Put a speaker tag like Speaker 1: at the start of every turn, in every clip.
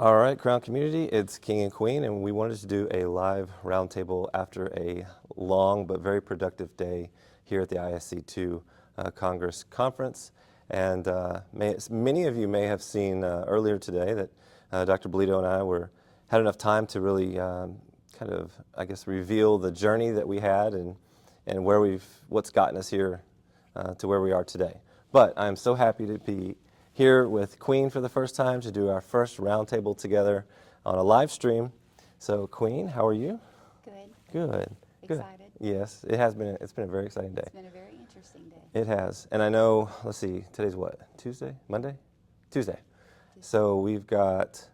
Speaker 1: All right, Krown community, it's King and Queen, and we wanted to do a live roundtable after a long but very productive day here at the ISC2 Congress Conference. And many of you may have seen earlier today that Dr. Bolito and I had enough time to really kind of, I guess, reveal the journey that we had and what's gotten us here to where we are today. But I'm so happy to be here with Queen for the first time to do our first roundtable together on a live stream. So Queen, how are you?
Speaker 2: Good.
Speaker 1: Good.
Speaker 2: Excited?
Speaker 1: Yes, it has been. It's been a very exciting day.
Speaker 2: It's been a very interesting day.
Speaker 1: It has. And I know, let's see, today's what? Tuesday? Monday? Tuesday. So we've got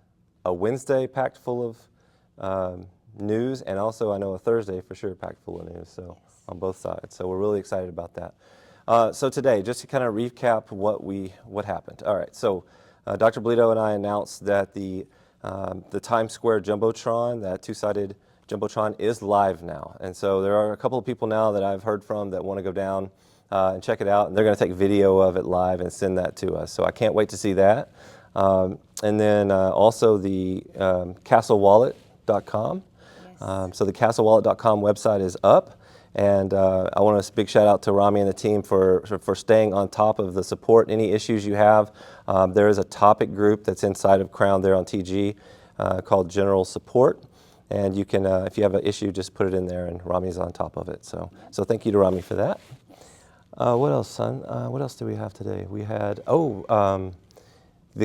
Speaker 1: a Wednesday packed full of news, and also I know a Thursday for sure packed full of news, so
Speaker 2: Yes.
Speaker 1: on both sides. So we're really excited about that. So today, just to kind of recap what happened. All right, so Dr. Bolito and I announced that the Times Square Jumbotron, that two-sided Jumbotron, is live now. And so there are a couple of people now that I've heard from that want to go down and check it out, and they're going to take video of it live and send that to us. So I can't wait to see that. And then also the castlewallet.com.
Speaker 2: Yes.
Speaker 1: So the castlewallet.com website is up. And I want a big shout out to Rami and the team for staying on top of the support, any issues you have. There is a topic group that's inside of Krown there on TG called General Support. And you can, if you have an issue, just put it in there and Rami's on top of it. So thank you to Rami for that.
Speaker 2: Yes.
Speaker 1: What else, son? What else do we have today? We had, the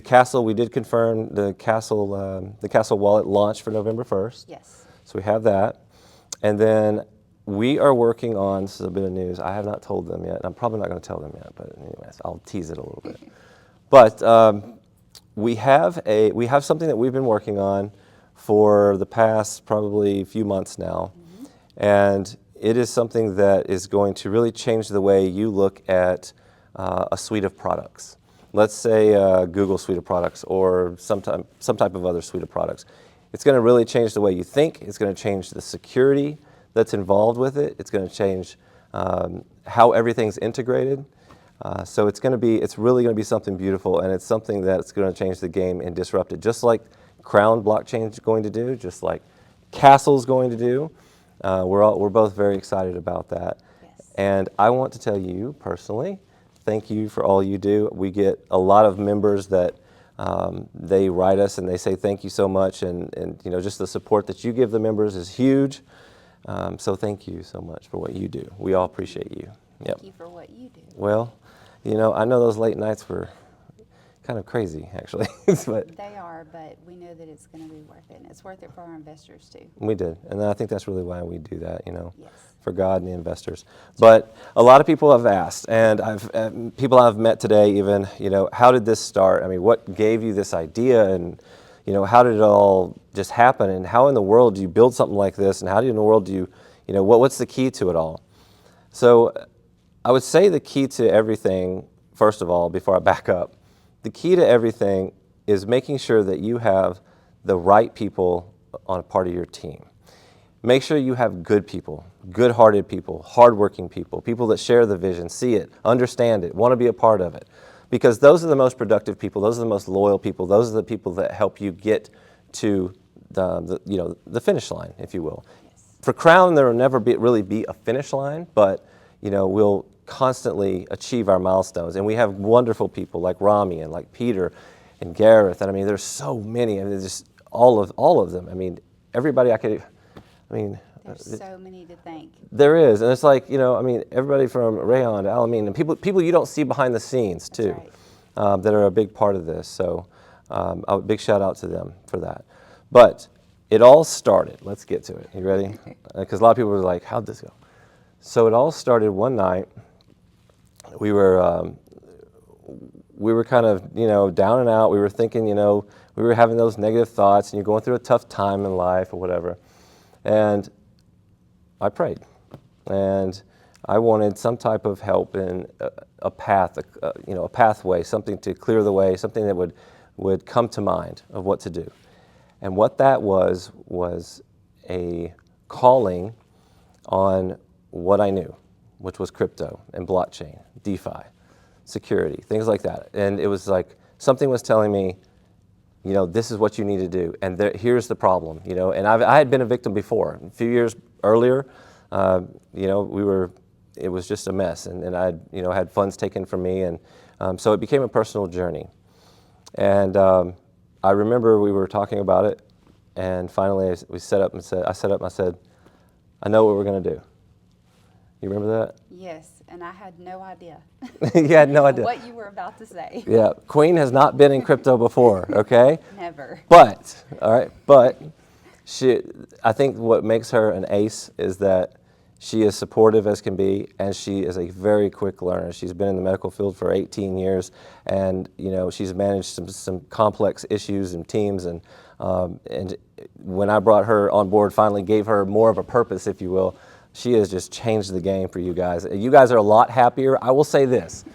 Speaker 1: Castle, we did confirm the Castle wallet launched for November 1st.
Speaker 2: Yes.
Speaker 1: So we have that. And then we are working on, this is a bit of news, I have not told them yet. I'm probably not going to tell them yet, but anyways, I'll tease it a little bit. But we have something that we've been working on for the past probably few months now. Mm-hmm. And it is something that is going to really change the way you look at a suite of products. Let's say Google suite of products or some type of other suite of products. It's going to really change the way you think. It's going to change the security that's involved with it. It's going to change how everything's integrated. So it's really going to be something beautiful, and it's something that's going to change the game and disrupt it, just like Krown blockchain is going to do, just like Castle's going to do. We're both very excited about that.
Speaker 2: Yes.
Speaker 1: And I want to tell you personally, thank you for all you do. We get a lot of members that they write us and they say thank you so much, and just the support that you give the members is huge. So thank you so much for what you do. We all appreciate you. Yep.
Speaker 2: Thank you for what you do.
Speaker 1: Well, I know those late nights were kind of crazy, actually. But
Speaker 2: They are, but we know that it's going to be worth it, and it's worth it for our investors too.
Speaker 1: we did, and I think that's really why we do that,
Speaker 2: Yes.
Speaker 1: for God and the investors. But a lot of people have asked, and people I've met today even, how did this start? I mean, what gave you this idea, and how did it all just happen, and how in the world do you build something like this, and how in the world do you, what's the key to it all? So I would say the key to everything, first of all, before I back up, the key to everything is making sure that you have the right people on a part of your team. Make sure you have good people, good-hearted people, hardworking people, people that share the vision, see it, understand it, want to be a part of it. Because those are the most productive people, those are the most loyal people, those are the people that help you get to the finish line, if you will.
Speaker 2: Yes.
Speaker 1: For Krown, there will never really be a finish line, but we'll constantly achieve our milestones. And we have wonderful people like Rami and like Peter and Gareth. And I mean, there's so many. I mean, there's just all of them. I mean, everybody
Speaker 2: There's so many to thank.
Speaker 1: there is. And it's like, everybody from Rayon to Alameen and people you don't see behind the scenes too,
Speaker 2: Right.
Speaker 1: that are a big part of this. So a big shout out to them for that. But it all started. Let's get to it. You ready? Because a lot of people were like, how'd this go? So it all started one night. We were kind of, down and out. We were thinking, we were having those negative thoughts, and you're going through a tough time in life or whatever. And I prayed, and I wanted some type of help in a path, a pathway, something to clear the way, something that would come to mind of what to do. And what that was a calling on what I knew, which was crypto and blockchain, DeFi, security, things like that. And it was like something was telling me, you know, this is what you need to do, and here's the problem, you know. And I had been a victim before. A few years earlier, you know, it was just a mess, and I, you know, had funds taken from me, and so it became a personal journey. And I remember we were talking about it, and finally I set up and said, I know what we're going to do. You remember that?
Speaker 2: Yes, and I had no idea.
Speaker 1: You had no idea.
Speaker 2: What you were about to say.
Speaker 1: Yeah, Queen has not been in crypto before, okay?
Speaker 2: Never.
Speaker 1: But, all right, but I think what makes her an ace is that she is supportive as can be, and she is a very quick learner. She's been in the medical field for 18 years, and you know, she's managed some complex issues and teams, and when I brought her on board, finally gave her more of a purpose, if you will, she has just changed the game for you guys. You guys are a lot happier. I will say this.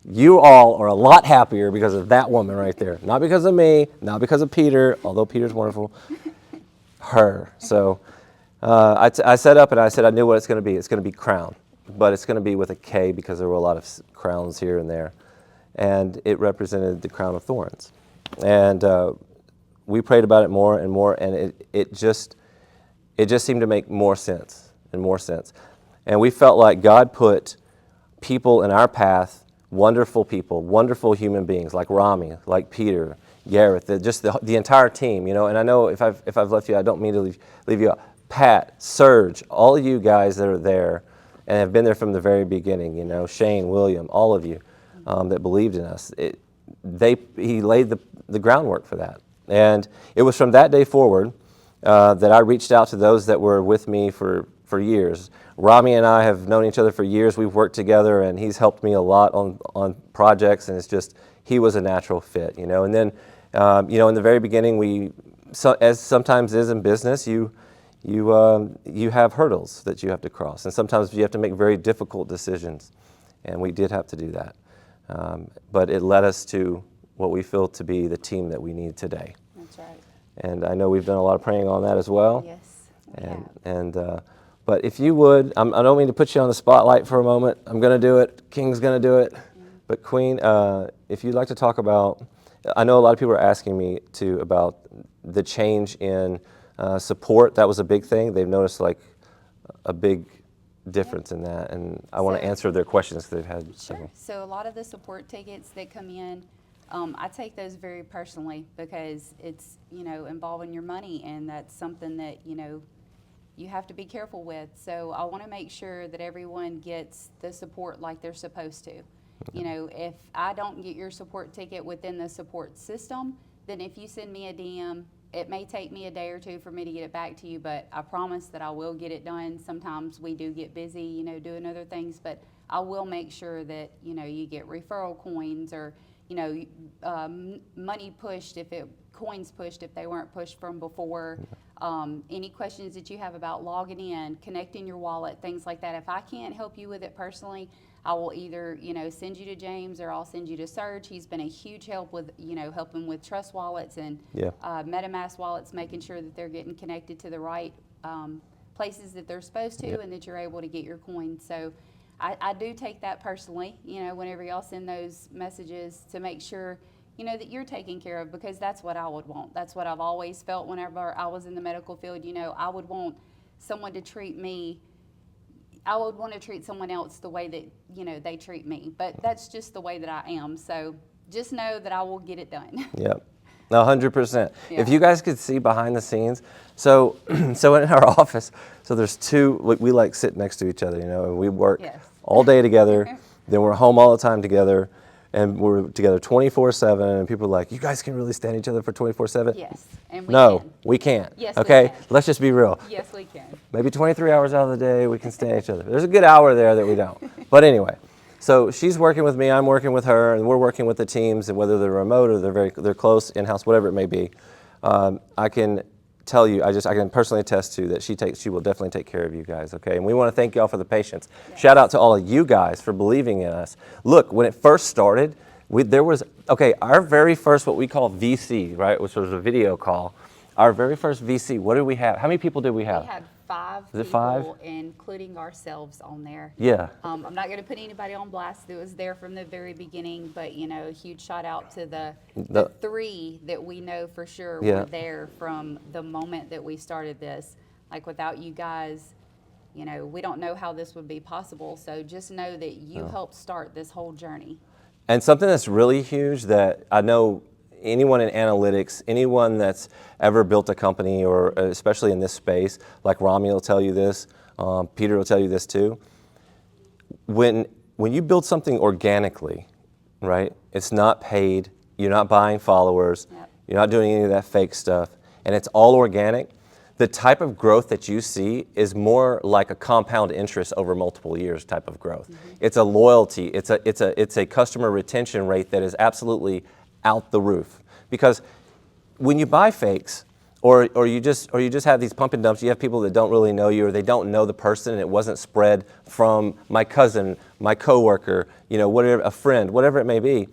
Speaker 1: You all are a lot happier because of that woman right there. Not because of me, not because of Peter, although Peter's wonderful. Her. So I set up and I said I knew what it's going to be. It's going to be Krown, but it's going to be with a K because there were a lot of crowns here and there. And it represented the crown of thorns. And we prayed about it more and more, and it just seemed to make more sense and more sense. And we felt like God put people in our path, wonderful people, wonderful human beings like Rami, like Peter, Gareth, just the entire team, you know. And I know if I've left you, I don't mean to leave you out. Pat, Serge, all of you guys that are there and have been there from the very beginning, you know, Shane, William, all of you that believed in us. He laid the groundwork for that. And it was from that day forward that I reached out to those that were with me for years. Rami and I have known each other for years. We've worked together, and he's helped me a lot on projects, and it's just, he was a natural fit, you know. And then, you know, in the very beginning, as sometimes is in business, you have hurdles that you have to cross, and sometimes you have to make very difficult decisions, and we did have to do that. But it led us to what we feel to be the team that we need today.
Speaker 2: That's right.
Speaker 1: And I know we've done a lot of praying on that as well.
Speaker 2: Yes, we have.
Speaker 1: But if you would, I don't mean to put you on the spotlight for a moment. I'm going to do it. King's going to do it. But Queen, if you'd like to talk about, I know a lot of people are asking me too about the change in support. That was a big thing. They've noticed like a big difference in that, and I want to answer their questions they've had.
Speaker 2: Sure. So a lot of the support tickets that come in, I take those very personally because it's, you know, involving your money, and that's something that, you know, you have to be careful with. So I want to make sure that everyone gets the support like they're supposed to. You know, if I don't get your support ticket within the support system, then if you send me a DM, it may take me a day or two for me to get it back to you, but I promise that I will get it done. Sometimes we do get busy, you know, doing other things, but I will make sure that, you know, you get referral coins, or, you know, money pushed coins pushed if they weren't pushed from before. Any questions that you have about logging in, connecting your wallet, things like that. If I can't help you with it personally, I will either, you know, send you to James, or I'll send you to Serge. He's been a huge help with, you know, helping with trust wallets and MetaMask wallets, making sure that they're getting connected to the right places that they're supposed to, and that you're able to get your coins. So I do take that personally, you know, whenever y'all send those messages, to make sure, you know, that you're taken care of, because that's what I would want. That's what I've always felt whenever I was in the medical field. You know, I would want someone to treat me, I would want to treat someone else the way that, you know, they treat me. But that's just the way that I am. So just know that I will get it done.
Speaker 1: Yep. 100%.
Speaker 2: Yeah.
Speaker 1: If you guys could see behind the scenes, so in our office, so there's two, we like sit next to each other, you know, and we work all day together, then we're home all the time together, and we're together 24/7, and people are like, you guys can really stand each other for 24/7?
Speaker 2: Yes, and
Speaker 1: we can't.
Speaker 2: Yes,
Speaker 1: okay?
Speaker 2: we can.
Speaker 1: Let's just be real.
Speaker 2: Yes, we can.
Speaker 1: Maybe 23 hours out of the day we can stand each other. There's a good hour there that we don't. But anyway, so she's working with me, I'm working with her, and we're working with the teams, and whether they're remote or they're close, in-house, whatever it may be. I can tell you, I can personally attest to that she will definitely take care of you guys, okay? And we want to thank y'all for the patience. Yes. Shout out to all of you guys for believing in us. Look, when it first started, there was our very first, what we call VC, right, which was a video call. Our very first VC, what did we have? How many people did we have?
Speaker 2: We had 5
Speaker 1: Is it
Speaker 2: people,
Speaker 1: 5?
Speaker 2: including ourselves on there.
Speaker 1: Yeah.
Speaker 2: I'm not going to put anybody on blast that was there from the very beginning, but, you know, a huge shout out to the 3 that we know for sure
Speaker 1: Yeah.
Speaker 2: were there from the moment that we started this. Like, without you guys, you know, we don't know how this would be possible. So just know that you helped start this whole journey.
Speaker 1: And something that's really huge that I know anyone in analytics, anyone that's ever built a company, or especially in this space, like Rami will tell you this, Peter will tell you this too. When you build something organically, right? It's not paid. You're not buying followers.
Speaker 2: Yep.
Speaker 1: You're not doing any of that fake stuff, and it's all organic. The type of growth that you see is more like a compound interest over multiple years type of growth. It's a loyalty. It's a customer retention rate that is absolutely out the roof. Because when you buy fakes, or you just have these pump and dumps, you have people that don't really know you, or they don't know the person, and it wasn't spread from my cousin, my coworker, you know, whatever, a friend, whatever it may be.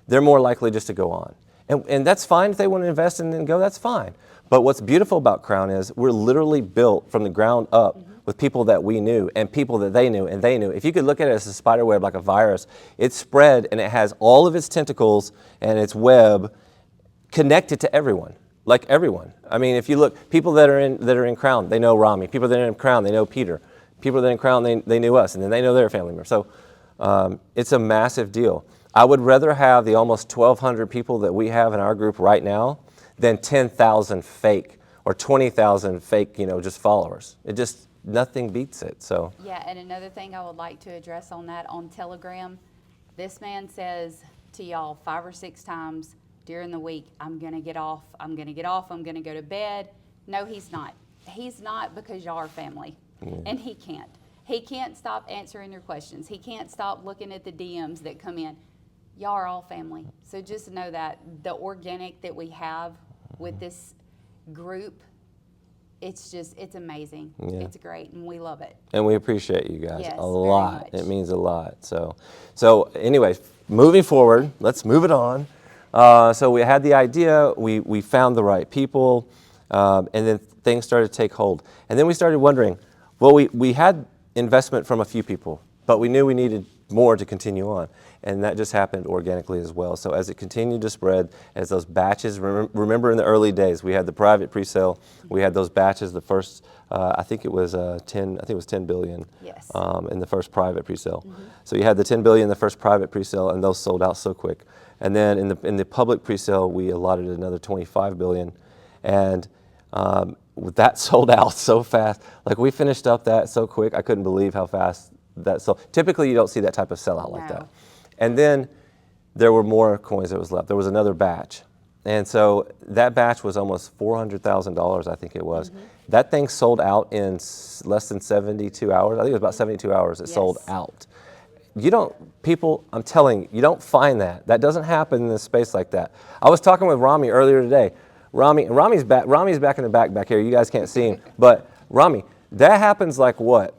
Speaker 1: They're more likely just to go on, and that's fine if they want to invest and then go. That's fine. But what's beautiful about Krown is we're literally built from the ground up with people that we knew and people that they knew and they knew. If you could look at it as a spider web, like a virus, it's spread and it has all of its tentacles and its web connected to everyone, like everyone. I mean, if you look, people that are in Krown, they know Rami. People that are in Krown, they know Peter. People that are in Krown, they knew us, and then they know their family members. So it's a massive deal. I would rather have the almost 1,200 people that we have in our group right now than 10,000 fake or 20,000 fake, you know, just followers. It just, nothing beats it, so.
Speaker 2: Yeah, and another thing I would like to address on that, on Telegram, this man says to y'all 5 or 6 times during the week, I'm gonna get off, I'm gonna get off, I'm gonna go to bed. No, he's not. He's not, because y'all are family, and he can't. He can't stop answering your questions. He can't stop looking at the DMs that come in. Y'all are all family. So just know that the organic that we have with this group, it's amazing.
Speaker 1: Yeah.
Speaker 2: It's great, and we love it.
Speaker 1: And we appreciate you guys
Speaker 2: Yes,
Speaker 1: a
Speaker 2: very
Speaker 1: lot.
Speaker 2: much.
Speaker 1: It means a lot. So anyways, moving forward, let's move it on. So we had the idea, we found the right people, and then things started to take hold. And then we started wondering, well, we had investment from a few people, but we knew we needed more to continue on. And that just happened organically as well. So as it continued to spread, as those batches, remember in the early days, we had the private pre-sale, we had those batches, the first, I think it was 10 billion
Speaker 2: Yes.
Speaker 1: in the first private pre-sale. So you had the 10 billion, the first private pre-sale, and those sold out so quick. And then in the public pre-sale, we allotted another 25 billion. And that sold out so fast. Like, we finished up that so quick, I couldn't believe how fast that sold. Typically, you don't see that type of sellout like that. And then there were more coins that was left. There was another batch. And so that batch was almost $400,000, I think it was. That thing sold out in less than 72 hours. I think it was about 72 hours it sold out. You don't, people, I'm telling you, you don't find that. That doesn't happen in a space like that. I was talking with Rami earlier today. Rami's back in the back here. You guys can't see him. But Rami, that happens like what?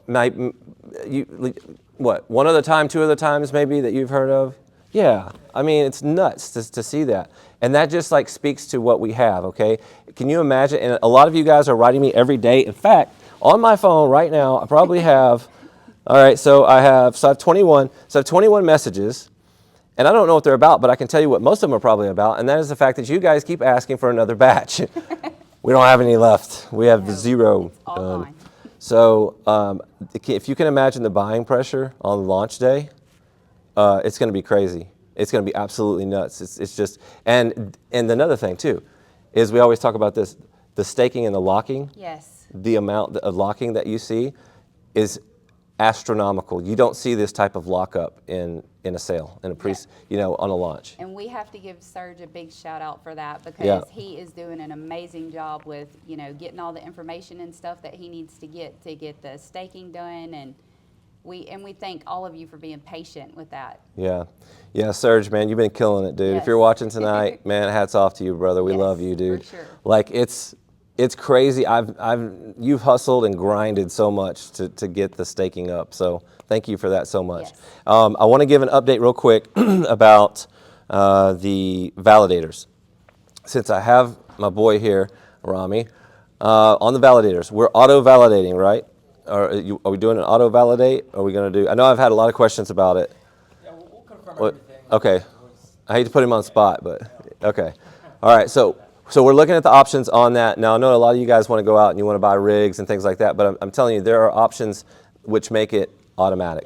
Speaker 1: What, one other time, 2 other times maybe that you've heard of? Yeah, I mean, it's nuts to see that. And that just like speaks to what we have, okay? Can you imagine? And a lot of you guys are writing me every day. In fact, on my phone right now, I probably have, all right, so I have 21 messages, and I don't know what they're about, but I can tell you what most of them are probably about, and that is the fact that you guys keep asking for another batch. We don't have any left. We have 0
Speaker 2: It's all
Speaker 1: done.
Speaker 2: gone.
Speaker 1: So if you can imagine the buying pressure on launch day, it's going to be crazy. It's going to be absolutely nuts. It's just, and another thing too, is we always talk about this, the staking and the locking.
Speaker 2: Yes.
Speaker 1: The amount of locking that you see is astronomical. You don't see this type of lockup in a sale, in a on a launch.
Speaker 2: And we have to give Serge a big shout out for that, because he is doing an amazing job with, getting all the information and stuff that he needs to get the staking done, and we thank all of you for being patient with that.
Speaker 1: Yeah, Serge, man, you've been killing it, dude.
Speaker 2: Yes.
Speaker 1: If you're watching tonight, man, hats off to you, brother. We love you, dude.
Speaker 2: For sure.
Speaker 1: Like, it's crazy. You've hustled and grinded so much to get the staking up. So thank you for that so much.
Speaker 2: Yes.
Speaker 1: I want to give an update real quick about the validators. Since I have my boy here, Rami, On the validators, we're auto-validating, right? Are we doing an auto-validate? Are we going to do, I know I've had a lot of questions about it.
Speaker 3: Yeah, we'll confirm
Speaker 1: What-
Speaker 3: everything.
Speaker 1: Okay. I hate to put him on the spot, but okay. All right, so we're looking at the options on that. Now, I know a lot of you guys want to go out and you want to buy rigs and things like that, but I'm telling you, there are options which make it automatic.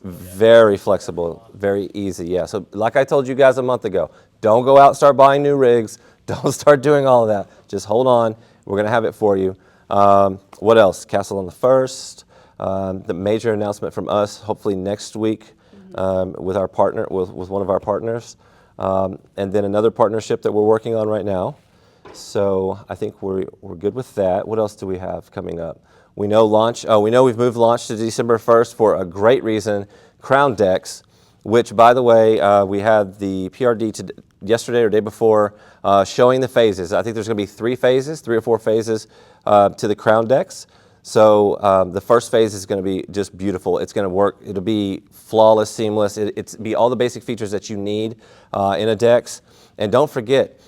Speaker 1: Very flexible, very easy, yeah. So like I told you guys a month ago, don't go out and start buying new rigs. Don't start doing all of that. Just hold on. We're going to have it for you. What else? Castle on the 1st. The major announcement from us, hopefully next week, with our partner, with one of our partners. And then another partnership that we're working on right now. So I think we're good with that. What else do we have coming up? We know launch. Oh, we know we've moved launch to December 1st for a great reason. Krown decks, which by the way, we had the PRD yesterday or day before showing the phases. I think there's going to be 3 or 4 phases to the Krown decks. So the first phase is going to be just beautiful. It's going to work. It'll be flawless, seamless. It's be all the basic features that you need in a DEX. And don't forget,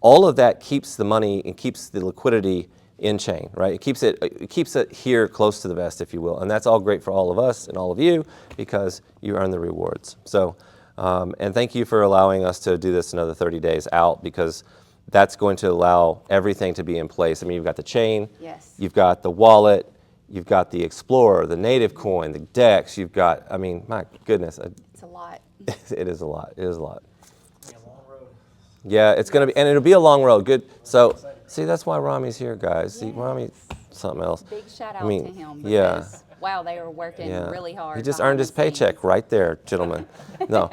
Speaker 1: all of that keeps the money and keeps the liquidity in chain, right? It keeps it here close to the vest, if you will. And that's all great for all of us and all of you because you earn the rewards. So, and thank you for allowing us to do this another 30 days out because that's going to allow everything to be in place. I mean, you've got the chain,
Speaker 2: Yes.
Speaker 1: you've got the wallet, you've got the Explorer, the native coin, the DEX, you've got, I mean, my goodness.
Speaker 2: It's a lot.
Speaker 1: It is a lot, it is a lot.
Speaker 3: It's gonna be a long road.
Speaker 1: Yeah, it's going to be, and it'll be a long road. Good. So, see, that's why Rami's here, guys. See, Rami's something else.
Speaker 2: Big shout out
Speaker 1: I mean,
Speaker 2: to him
Speaker 1: yeah.
Speaker 2: because, wow, they are working
Speaker 1: Yeah.
Speaker 2: really hard.
Speaker 1: He just
Speaker 2: behind
Speaker 1: earned
Speaker 2: the
Speaker 1: his paycheck
Speaker 2: scenes.
Speaker 1: right there, gentlemen. No.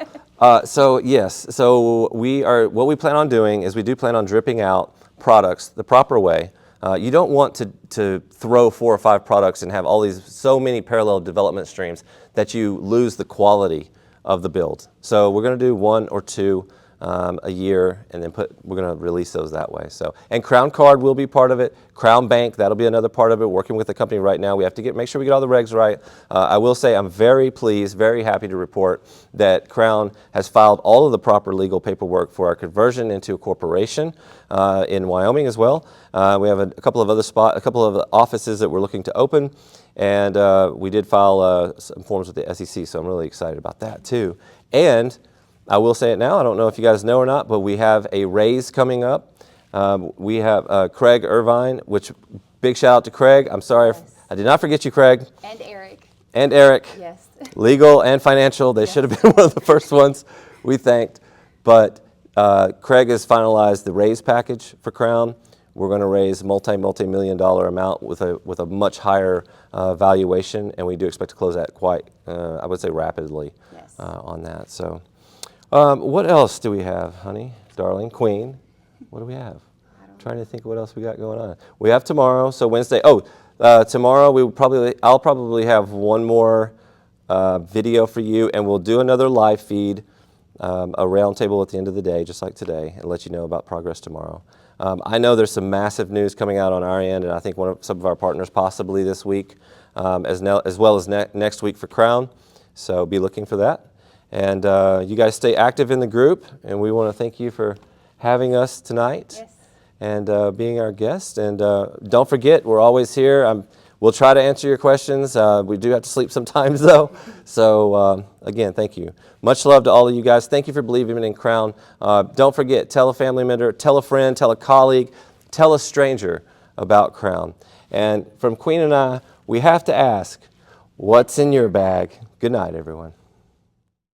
Speaker 1: So, yes. So, what we plan on doing is we do plan on dripping out products the proper way. You don't want to throw 4 or 5 products and have all these, so many parallel development streams that you lose the quality of the build. So, we're going to do 1 or 2 a year, and then we're going to release those that way. So, and Krown Card will be part of it. Krown Bank, that'll be another part of it. Working with the company right now, we have to make sure we get all the regs right. I will say I'm very pleased, very happy to report that Krown has filed all of the proper legal paperwork for our conversion into a corporation in Wyoming as well. We have a couple of offices that we're looking to open, and we did file some forms with the SEC. So I'm really excited about that too. And I will say it now, I don't know if you guys know or not, but we have a raise coming up. We have Craig Irvine, which big shout out to Craig. I'm sorry, if I did not forget you, Craig.
Speaker 2: And Eric.
Speaker 1: And Eric.
Speaker 2: Yes.
Speaker 1: Legal and financial, they should have been one of the first ones we thanked. But Craig has finalized the raise package for Krown. We're going to raise multi-million dollar amount with a much higher valuation, and we do expect to close that quite, I would say, rapidly on that. So. What else do we have, honey, darling, queen? What do we have? I'm trying to think what else we got going on. We have tomorrow, so Wednesday. Oh, tomorrow I'll probably have one more video for you, and we'll do another live feed, a roundtable at the end of the day, just like today, and let you know about progress tomorrow. I know there's some massive news coming out on our end, and I think some of our partners possibly this week, as well as next week for Krown. So be looking for that. And you guys stay active in the group, and we want to thank you for having us tonight and being our guest. And don't forget, we're always here. We'll try to answer your questions. We do have to sleep sometimes, though. So, again, thank you. Much love to all of you guys. Thank you for believing in Krown. Don't forget, tell a family member, tell a friend, tell a colleague, tell a stranger about Krown. And from Queen and I, we have to ask, what's in your bag? Good night, everyone.